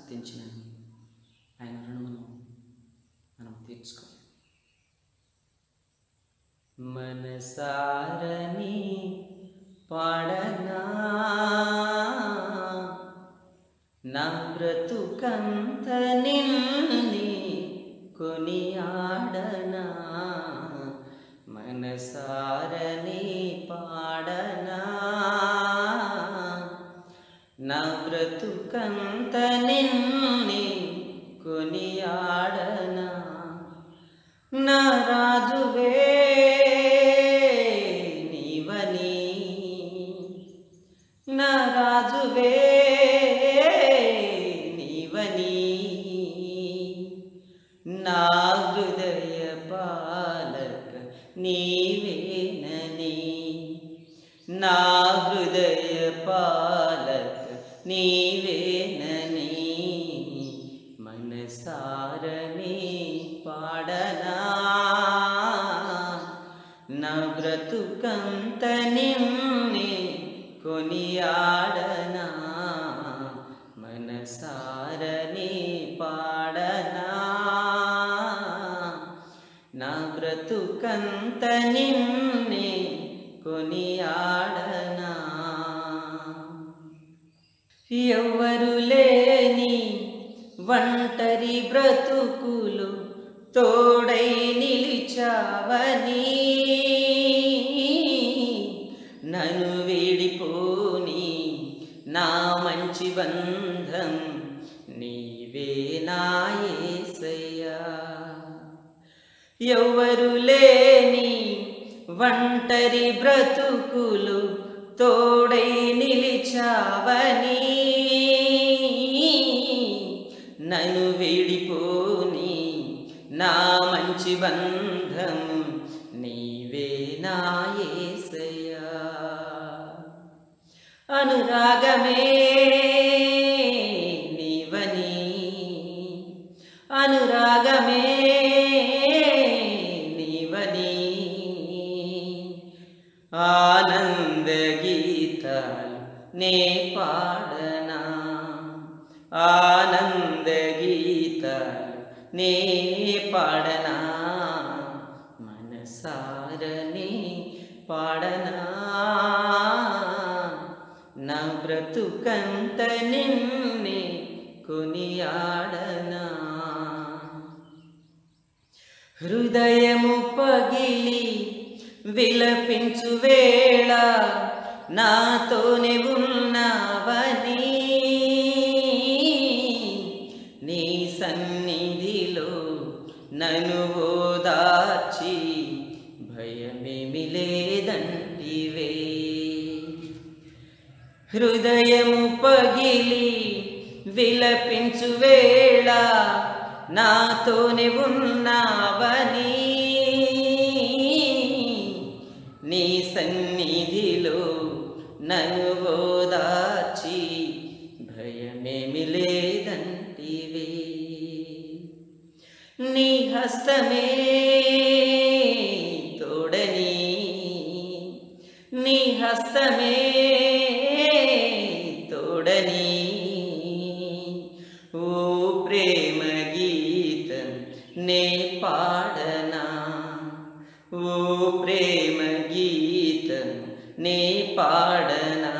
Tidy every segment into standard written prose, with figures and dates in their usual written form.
స్తుతించిన ఆయన రుణమును మనం తీర్చుకోవాలి. మనసారని పాడనా నా బ్రతుకంత నిన్నే కొనియాడనా, మనసారని పాడనా నా బ్రతుకంత నిన్నే కొనియాడనా, నా రాజువే నీవని, నా రాజువే నీవని, నా హృదయ పాలక నీవేనని, నా హృదయ పాలక నీవేనని, మనసారని పాడనా నా బ్రతుకంత నిన్నే కొనియాడనా, మనసారని పాడనా నా బ్రతుకంత నిన్నే కొనియాడనా. ఎవ్వరు లేని ఒంటరి బ్రతుకులు తోడై నిలిచావని, నన్ను వీడిపోని నా మంచి బంధం నీవే నా యేసయ్యా. ఎవ్వరు లేని ఒంటరి బ్రతుకులు తోడై నిలిచావని, నన్ను వీడిపోని నా మంచి బంధం నీవే నా యేసయ్యా. అనురాగమే నీవని, అనురాగమే నీవని, ఆనంద గీతాలు నే పాడనా, ఆనంద గీతాలు నే పాడనా, మనసారని పాడనా నా బ్రతుకంత నిన్నే కొనియాడనా. హృదయము పగిలి విలపించు వేళ నాతోనే ఉన్నావని, నీ సన్నిధిలో నన్ను ఓదార్చి భయమేమి లేదంటివే. హృదయము పగిలి విలపించు వేళ నాతోనే ఉన్నావని, నీ సన్నిధిలో నన్ను ఓదార్చి భయమేమి లేదంటివే. నీ హస్తమే తోడని, నీ హస్తమే తోడని, ఓ ప్రేమ గీతం నే పాడనా, ఓ ప్రేమ గీతం నే పాడనా,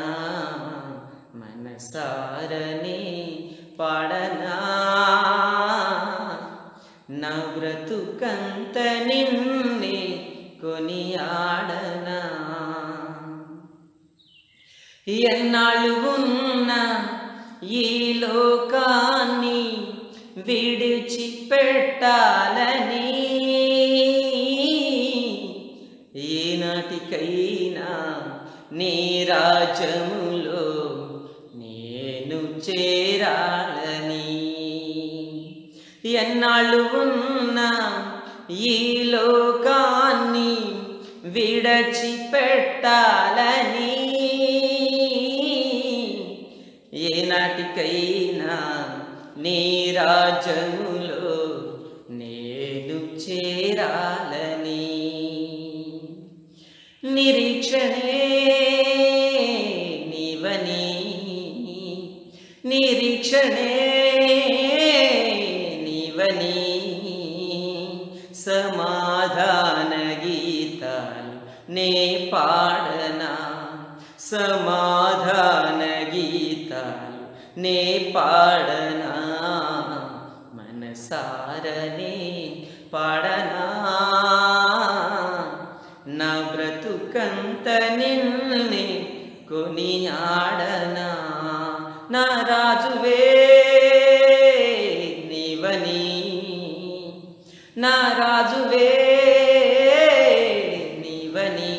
మనసారని పాడనా నా బ్రతుకంత నిన్నే కొనియాడనా. ఎన్నాళ్ళు ఉన్నా ఈ లోకాన్ని విడిచిపెట్టాలని, ఏనాటికైనా నీ రాజ్యములో నేను చేరాలని, ఎన్నాళ్ళు ఉన్నా ఈ లోకాన్ని విడిచిపెట్టాలని, ఏనాటికైనా నీ రాజ్యములో నేను చేరాలని, నిరీక్షణే నీవని, నిరీక్షణే నే పాడనా సమాధాన గీతాలు నే పాడనా మనసారనే పాడనా నా బ్రతుకంత నిన్నే కొనియాడనా నా రాజువే నీవని నా రాజువే నీవని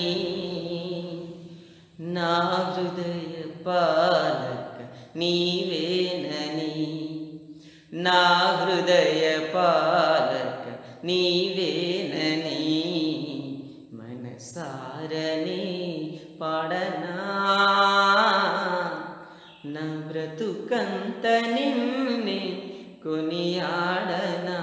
నా హృదయ పాలక నీవేనని నా హృదయ పాలక నీవేనని మనసారనే పాడనా నా బ్రతుకంత నిన్నే కొనియాడనా.